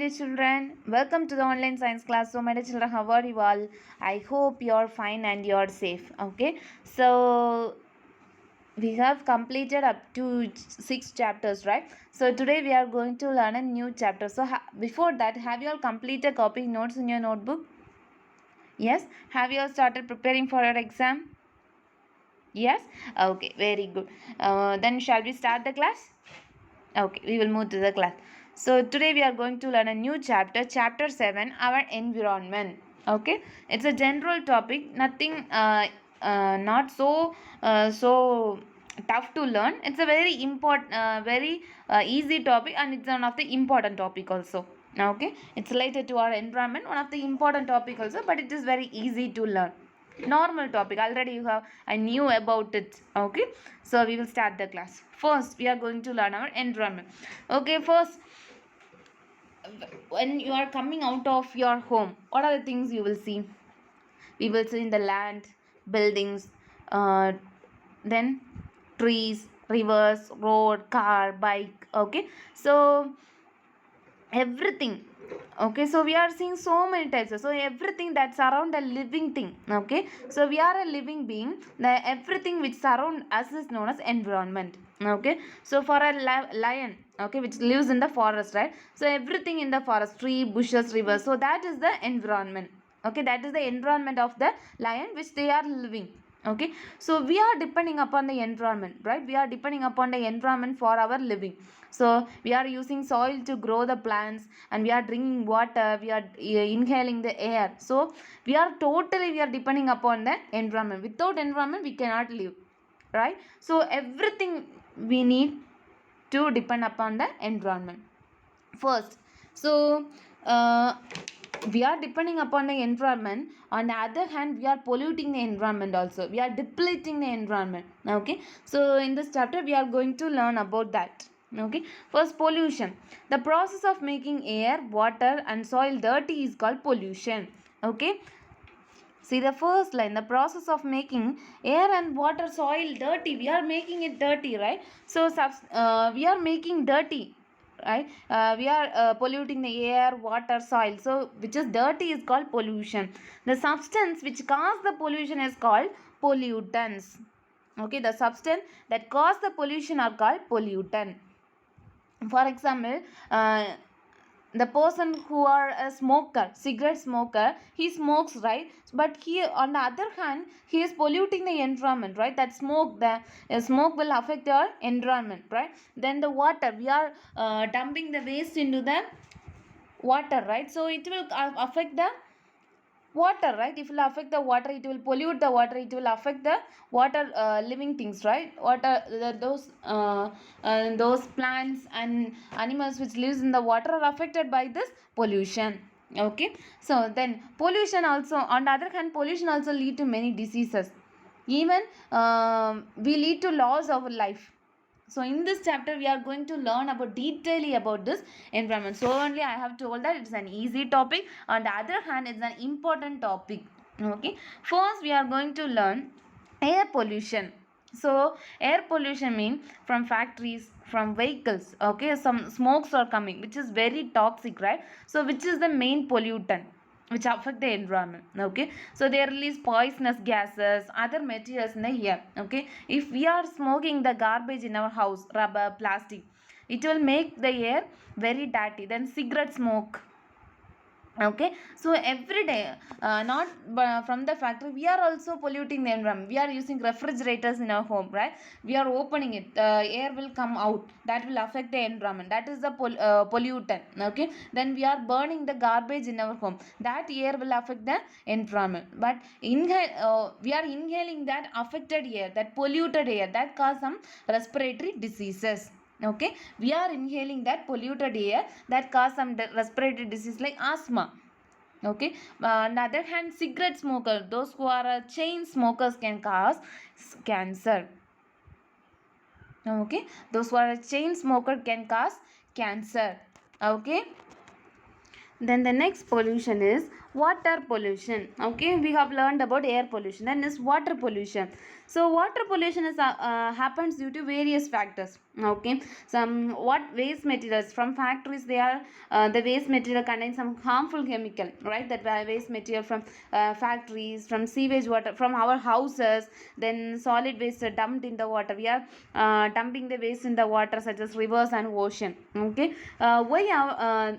dear children. Welcome to the online science class. So, my dear children, how are you all? I hope you're fine and you're safe. Okay. So, we have completed up to 6 chapters, right? So, today we are going to learn a new chapter. So, before that, have you all completed copying notes in your notebook? Yes. Have you all started preparing for your exam? Yes. Okay. Very good. Then, shall we start the class? Okay, we will move to the class. So today we are going to learn a new chapter, chapter 7, our environment. Okay, it's a general topic, nothing not so tough to learn. It's a very important, very easy topic, and it's one of the important topic also. Okay, it's related to our environment, one of the important topic also, but it is very easy to learn. Normal topic, already you have, I knew about it. Okay, so we will start the class. First we are going to learn our environment. Okay, first, when you are coming out of your home, what are the things you will see? We will see in the land, buildings, uh, then trees, rivers, road, car, bike. Okay, so everything. Okay, so we are seeing so many types, so everything that surround a living thing. Okay, so we are a living being, the everything which surround us is known as environment. Okay, so for a lion, okay, which lives in the forest, right? So everything in the forest, tree, bushes, rivers, so that is the environment. Okay, that is the environment of the lion which they are living. Okay, so we are depending upon the environment, right? We are depending upon the environment for our living. So we are using soil to grow the plants, and we are drinking water, we are inhaling the air. So we are depending upon the environment. Without environment we cannot live, right? So everything we need to depend upon the environment first. So we are depending upon the environment. On the other hand, we are polluting the environment also, we are depleting the environment. Okay, so in this chapter we are going to learn about that. Okay, first, pollution, the process of making air, water and soil dirty is called pollution. Okay, see the first line, the process of making air and water, soil dirty, we are making it dirty, right? So we are making dirty, right? We are polluting the air, water, soil, so which is dirty is called pollution. The substance which cause the pollution is called pollutants. Okay, the substance that cause the pollution are called pollutant. For example, the person who are a smoker, cigarette smoker, he smokes, right? But he, on the other hand, he is polluting the environment, right? That smoke will affect our environment, right? Then the water, we are dumping the waste into the water, right? So it will affect the water, right? If it will affect the water, it will pollute the water, it will affect the water, living things, right? Water, those plants and animals which lives in the water are affected by this pollution. Okay, so then pollution also, on the other hand, pollution also lead to many diseases. Even we lead to loss of life. So in this chapter we are going to learn about detailing about this environment. So only I have told that it's an easy topic, on the other hand it's an important topic. Okay, first we are going to learn air pollution. So air pollution means from factories, from vehicles. Okay, some smokes are coming which is very toxic, right? So which is the main pollutant which affect the environment. Okay, so they release poisonous gases, other materials in the air. Okay, if we are smoking the garbage in our house, rubber, plastic, it will make the air very dirty. Then cigarette smoke. Okay, so every day, not from the factory, we are also polluting the environment. We are using refrigerators in our home, right? We are opening it, air will come out, that will affect the environment, that is the pollutant. Okay, then we are burning the garbage in our home, that air will affect the environment. But we are inhaling that affected air, that polluted air, that cause some respiratory diseases. Okay, we are inhaling that polluted air that cause some respiratory disease like asthma. Okay, on the other hand, cigarette smoker, those who are chain smokers, can cause cancer. Okay, those who are a chain smoker can cause cancer. Okay, Then the next pollution is water pollution. Okay, we have learned about air pollution. Then is water pollution. So water pollution is happens due to various factors. Okay, some what waste materials from factories, they are the waste material contains some harmful chemical, right? That waste material from factories, from sewage water, from our houses. Then solid waste are dumped in the water. We are dumping the waste in the water such as rivers and ocean. Okay, why our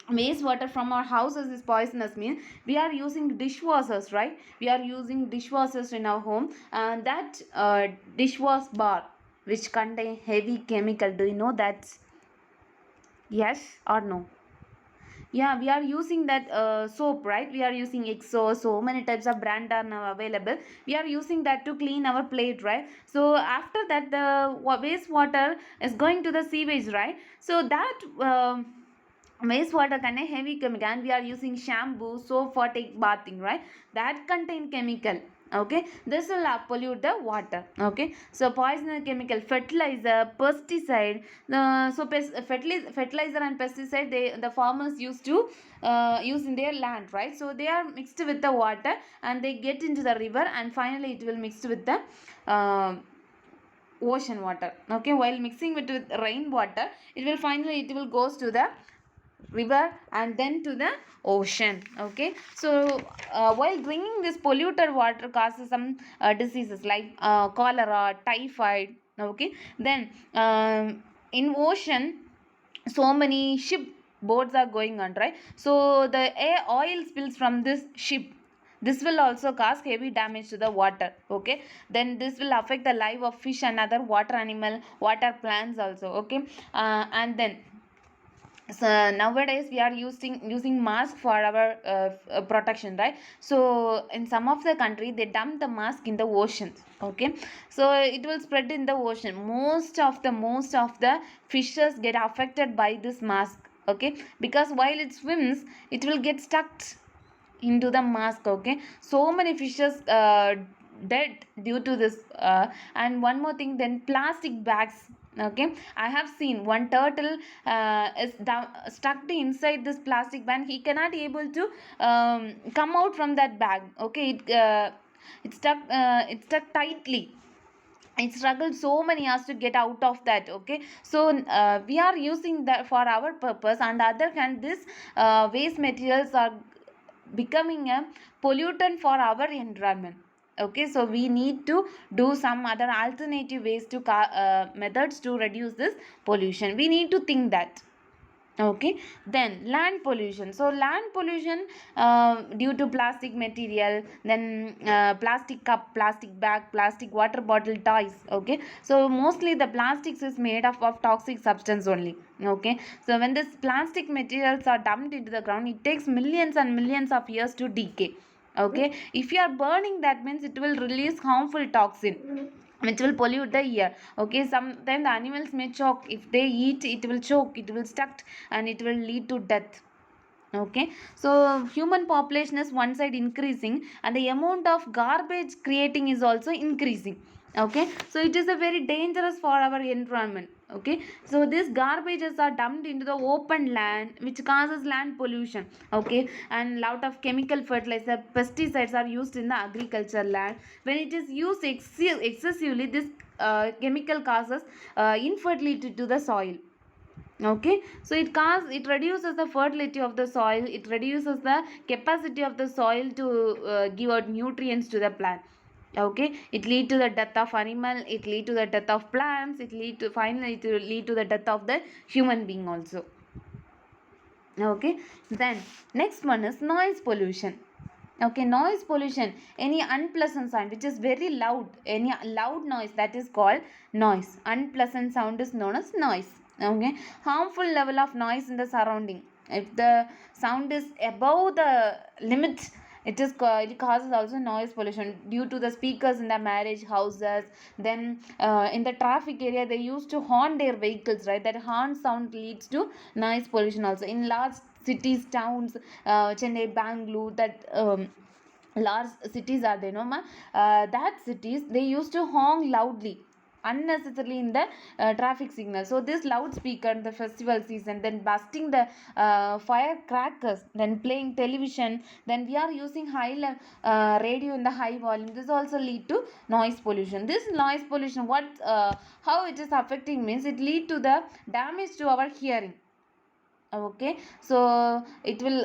wastewater from our houses is poisonous means we are using dishwashers, right? We are using dishwashers in our home, and that dishwash bar which contain heavy chemical, do you know that? Yes or no? Yeah, we are using that soap, right? We are using exo, so many types of brand are now available. We are using that to clean our plate, right? So after that the wastewater is going to the sewage, right? So that wastewater contain heavy chemical, and we are using shampoo, soap for take bathing, right? That contain chemical. Okay, this will pollute the water. Okay, so poisonous chemical, fertilizer, pesticide. Fertilizer and pesticide, they the farmers used to use in their land, right? So they are mixed with the water and they get into the river, and finally it will mix with the ocean water. Okay, while mixing with rainwater, it will finally it will goes to the river and then to the ocean. Okay, so while drinking this polluted water causes some diseases like cholera, typhoid. Okay, then in ocean, so many ship boats are going on, right? So the air oil spills from this ship, this will also cause heavy damage to the water. Okay, then this will affect the life of fish and other water animal, water plants also. Okay, and then so nowadays we are using mask for our protection, right? So in some of the country they dump the mask in the ocean. Okay, so it will spread in the ocean. Most of the fishes get affected by this mask. Okay, because while it swims it will get stuck into the mask. Okay, so many fishes dead due to this. And one more thing, then plastic bags. Okay, I have seen one turtle is stuck inside this plastic bag. He cannot able to come out from that bag. Okay, it stuck tightly. It struggled so many hours to get out of that. Okay, so we are using that for our purpose, and other hand this waste materials are becoming a pollutant for our environment. Okay, so we need to do some other alternative ways to methods to reduce this pollution. We need to think that. Okay, then land pollution. So land pollution due to plastic material, then plastic cup, plastic bag, plastic water bottle, toys. Okay, so mostly the plastics is made of toxic substance only. Okay, so when this plastic materials are dumped into the ground, it takes millions and millions of years to decay. Okay, if you are burning, that means it will release harmful toxin which will pollute the air. Okay, sometimes the animals may choke. If they eat, it will choke, it will stuck, and it will lead to death. Okay, so human population is one side increasing, and the amount of garbage creating is also increasing. Okay, so it is a very dangerous for our environment. Okay, so these garbages are dumped into the open land, which causes land pollution. Okay, and lot of chemical fertilizer, pesticides are used in the agriculture land. When it is used excessively, this chemical causes infertility to the soil. Okay, so it reduces the fertility of the soil, it reduces the capacity of the soil to give out nutrients to the plant. Okay, it lead to the death of animal, it lead to the death of plants, it lead to finally to lead to the death of the human being also. Okay, then next one is noise pollution. Okay, noise pollution, any unpleasant sound which is very loud, any loud noise, that is called noise. Unpleasant sound is known as noise. Okay, harmful level of noise in the surrounding. If the sound is above the limit, it causes also noise pollution due to the speakers in the marriage houses. Then in the traffic area they used to horn their vehicles, right? That horn sound leads to noise pollution also. In large cities, towns, Chennai, Bangalore, that large cities are there, no ma? That cities they used to honk loudly. unnecessarily in the traffic signal. So this loudspeaker in the festival season, then busting the firecrackers, then playing television, then we are using radio in the high volume. This also lead to noise pollution. This noise pollution, what how it is affecting means it lead to the damage to our hearing. Okay, so it will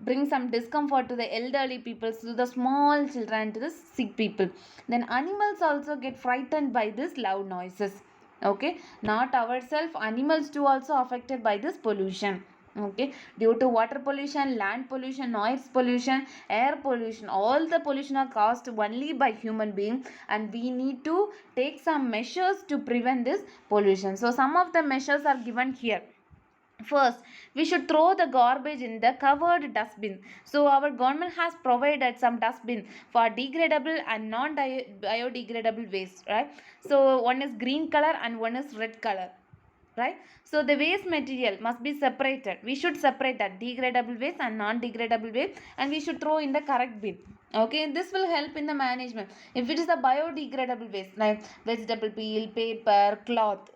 bring some discomfort to the elderly people, to the small children, to the sick people. Then animals also get frightened by this loud noises. Okay, not ourselves, animals too also affected by this pollution. Okay, due to water pollution, land pollution, noise pollution, air pollution, all the pollution are caused only by human being, and we need to take some measures to prevent this pollution. So some of the measures are given here. First, we should throw the garbage in the covered dustbin. So our government has provided some dustbin for degradable and non-biodegradable waste, right? So one is green color and one is red color, right? So the waste material must be separated. We should separate that degradable waste and non-degradable waste, and we should throw in the correct bin. Okay, this will help in the management. If it is a biodegradable waste like vegetable peel, paper, cloth,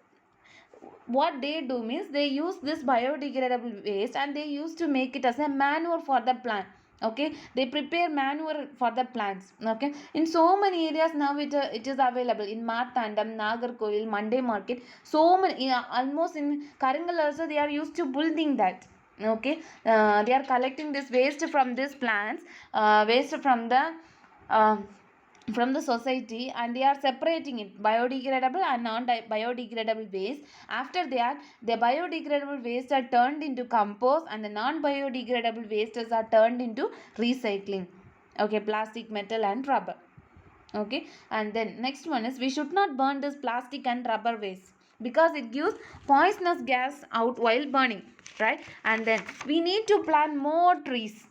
what they do means they use this biodegradable waste and they used to make it as a manure for the plant. Okay, they prepare manure for the plants. Okay, in so many areas now it is available in Marthandam, Nagarkoil, Monday market, so many, almost in Karangal also they are used to building that. Okay, they are collecting this waste from these plants, waste uh, from the society, and they are separating it biodegradable and non biodegradable waste. After that, the biodegradable waste are turned into compost and the non biodegradable wastes are turned into recycling. Okay, plastic, metal and rubber. Okay, and then next one is we should not burn this plastic and rubber waste because it gives poisonous gas out while burning, right? And then we need to plant more trees.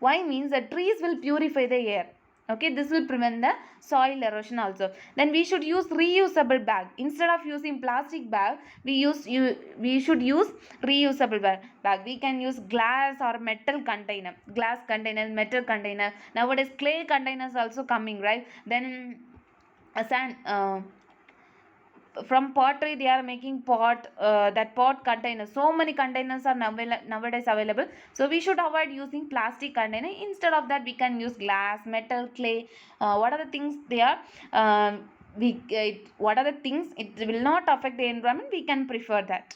Why means that trees will purify the air. Okay, this will prevent the soil erosion also. Then we should use reusable bag instead of using plastic bag. We should use reusable bag. We can use glass or metal container, glass container, metal container. Nowadays clay containers also coming, right? Then a sand from pottery they are making pot, that pot containers. So many containers are nowadays available. So we should avoid using plastic container. Instead of that we can use glass, metal, clay. What are the things they are, what are the things it will not affect the environment, we can prefer that.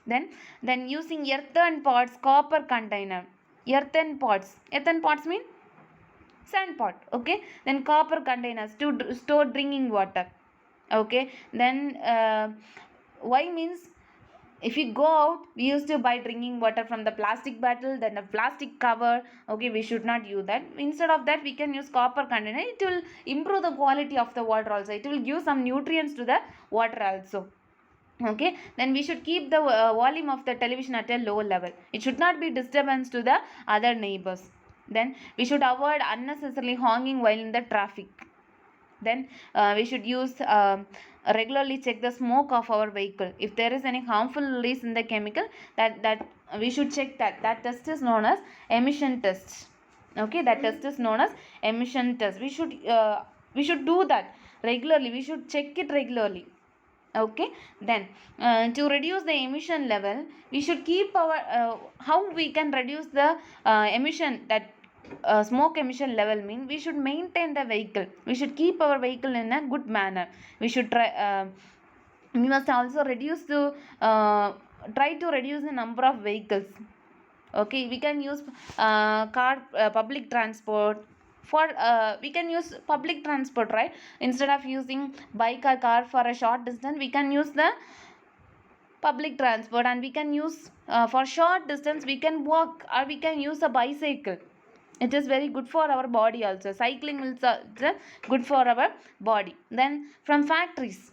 Then using earthen pots, copper container. Earthen pots mean sand pot. Okay, then copper containers to store drinking water. Okay, then why means if we go out we used to buy drinking water from the plastic bottle, then a plastic cover. Okay, we should not use that. Instead of that we can use copper container. It will improve the quality of the water also. It will give some nutrients to the water also. Okay, then we should keep the volume of the television at a low level. It should not be disturbance to the other neighbors. Then we should avoid unnecessarily honking while in the traffic. Then we should use regularly check the smoke of our vehicle. If there is any harmful release in the chemical, that we should check that test is known as emission test. Okay, that test is known as emission test. We should do that regularly. We should check it regularly. Okay, then to reduce the emission level we should keep our how we can reduce the emission, that smoke emission level mean we should maintain the vehicle. We should keep our vehicle in a good manner. We should we must also try to reduce the number of vehicles. Okay, we can use public transport. For we can use public transport, right? Instead of using bike or car for a short distance, we can use the public transport. And we can use for short distance we can walk or we can use a bicycle. It is very good for our body also. Cycling is good for our body. Then from factories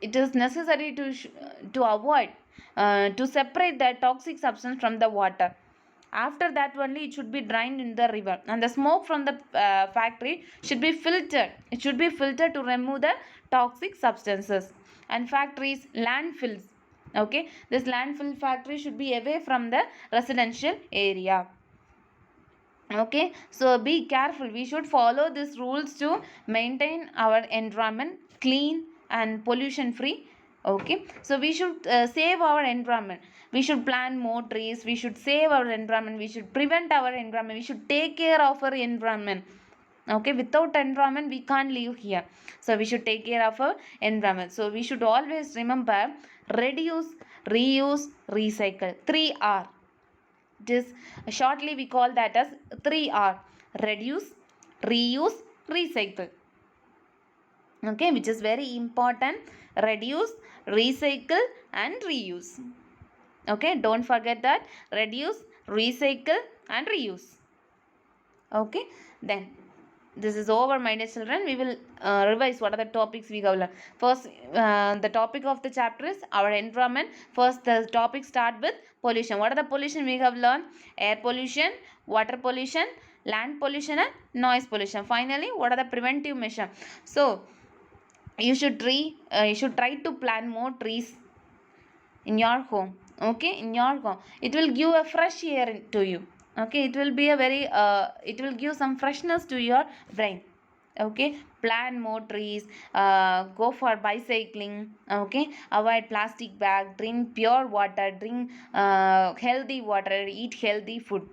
it is necessary to avoid to separate the toxic substance from the water. After that only it should be drained in the river, and the smoke from the factory should be filtered. It should be filtered to remove the toxic substances. And factories, landfills. Okay, this landfill factory should be away from the residential area. Okay, so be careful. We should follow these rules to maintain our environment clean and pollution free. Okay, so we should save our environment. We should plant more trees. We should save our environment. We should prevent our environment. We should take care of our environment. Okay, without environment we can't live here, so we should take care of our environment. So we should always remember: reduce, reuse, recycle, 3R. This shortly we call that as 3R: reduce, reuse, recycle. Okay, which is very important: reduce, recycle and reuse. Okay, don't forget that: reduce, recycle and reuse. Okay, then this is over, my dear children. We will revise what are the topics we have learned. First, the topic of the chapter is our environment. First, the topic start with pollution. What are the pollution we have learned? Air pollution, water pollution, land pollution and noise pollution. Finally, what are the preventive measures? So you should try to plant more trees in your home. Okay, in your home it will give a fresh air to you. Okay, it will be a very it will give some freshness to your brain. Okay, plant more trees, go for bicycling. Okay, avoid plastic bag, drink pure water, drink healthy water, eat healthy food.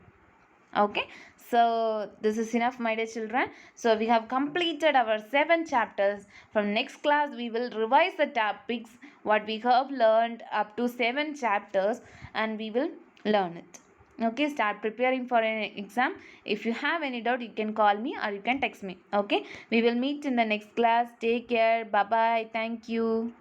Okay, so this is enough, my dear children. So we have completed our 7 chapters. From next class we will revise the topics what we have learned up to 7 chapters, and we will learn it. Okay, start preparing for an exam. If you have any doubt, you can call me or you can text me. Okay, we will meet in the next class. Take care. Bye bye. Thank you.